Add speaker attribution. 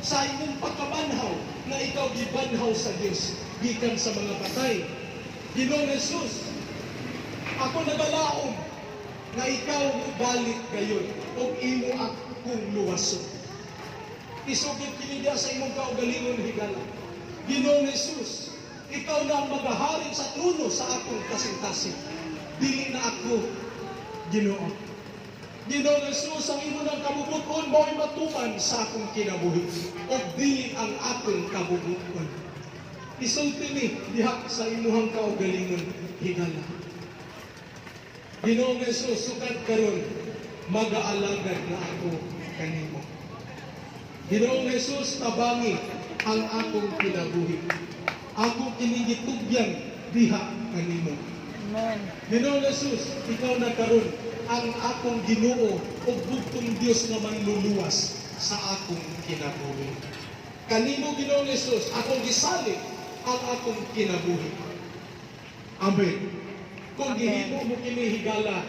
Speaker 1: sa imong pagkabanhaw na ikaw gibanhaw sa Dios gikan sa mga patay. Ginoong Jesus, ako nagalaom na ikaw balik gayon o imo akong luwason. Isugid kini diha sa imong kaugalingon higala. Ginoong Jesus, ikaw na ang magahari sa trono sa akong kasing-kasing. Dili na ako, Ginoo. Ginoong Jesus, ang imo ng kabubuton mo'y matuman sa akong kinabuhi o dili ang akong kabubuton. Isulti ni diha sa imuhang kaugalingon higala. Ginoong Jesus, sukad karon mag-aalagad na ako kanimo. Ginoong Jesus, tabangi ang akong kinabuhi. Ako kinigitugyan diha kanimo.
Speaker 2: Amen.
Speaker 1: Ginoong Jesus, ikaw na karon ang akong Ginoo o bugtong Dios nga manluluwas sa akong kinabuhi. Kanimo Ginoong Jesus, akong gisalig ang akong kinabuhi. Amen. Kung gihimo mo kini higala,